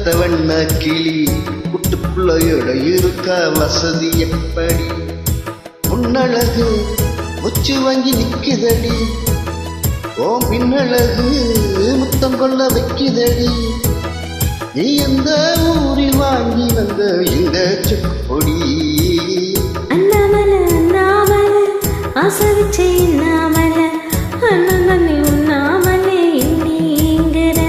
பெத்த வண்ண கிளி குட்டுப்புள்ளையோட இருக்க வசதி எப்படி? முன்னழகு முச்சு வாங்கி நிக்குதடி, ஓம் பின்னழகு முத்தம் கொள்ள வைக்குதடி. நீ எந்த ஊரில் வாங்கி வந்த இந்த செப்பொடி? அண்ணாமலை அண்ணாமலை ஆசை வச்சே அண்ணாமலை, அண்ணாமலை உண்ணாமலே நீங்கிற.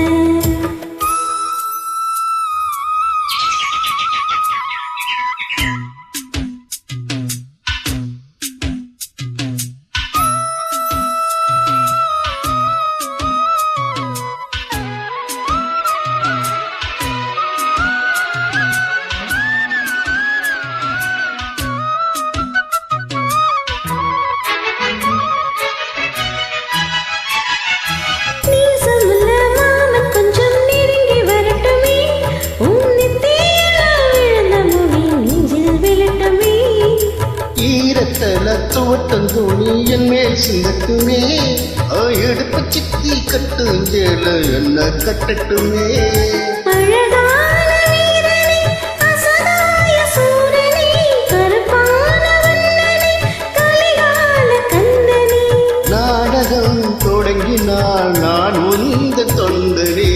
துவட்டம் துணி என் மேல் சிந்தட்டுமே, எடுப்பு சித்தி கட்டுஞ்சேல என்ன கட்டட்டுமே. நாடகம் தொடங்கினால் நான் உந்த தொண்டரே.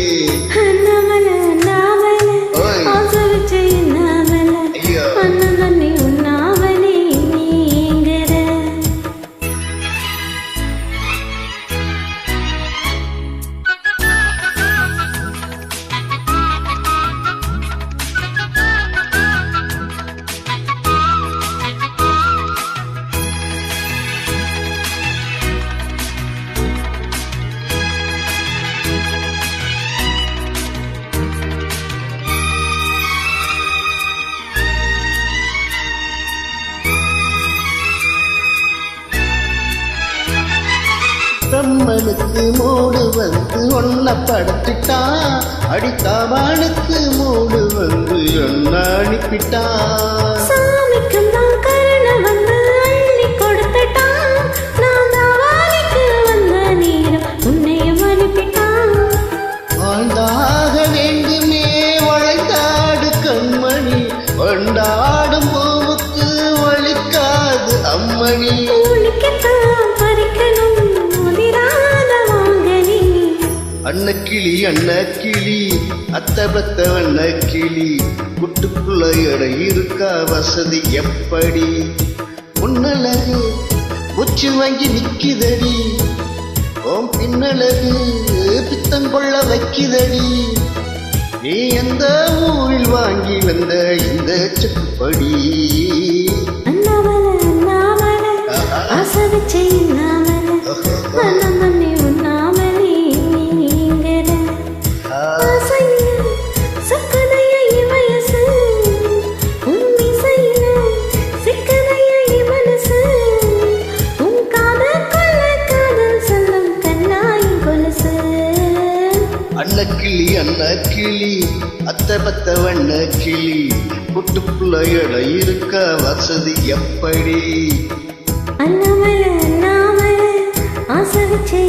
பிரம்மனுக்கு மூடு வந்து ஒன்ன படுத்திட்டான், அடித்தாவானுக்கு மூடு வந்து ஒன்ன அனுப்பிட்டான். சாமிக்கும் தான் கருணை வந்து அள்ளி கொடுத்துட்டான், நான் தாவானிக்கு வந்த நேரம் உன்னையும் அனுப்பிட்டான். வாழ்ந்தாக வேண்டுமே வளைந்தாடு கண்மணி, வண்டாடும் பூவுக்கு வலிக்காது அம்மணி. அன்னக்கிளி அன்னக்கிளி அத்த பத்த வண்ண கிளி குட்டுக்குள்ளையோட இருக்கா வசதி எப்படி? முன்னழகு உச்சி வாங்கி நிக்குதடி, ஓம் பின்னழகு பித்தங்கொள்ள வைக்குதடி. நீ எந்த ஊரில் வாங்கி வந்த இந்த செப்படி? அண்ணாமலை அண்ணாமலை ஆசை வச்சே அண்ணாமலை அன்னக்கிளி அன்னக்கிளி அத்த பத்த வண்ண கிளி குட்டுக்குள்ளையோட இருக்க வசதி எப்படி? அண்ணாமலை அண்ணாமலை ஆசை வச்சே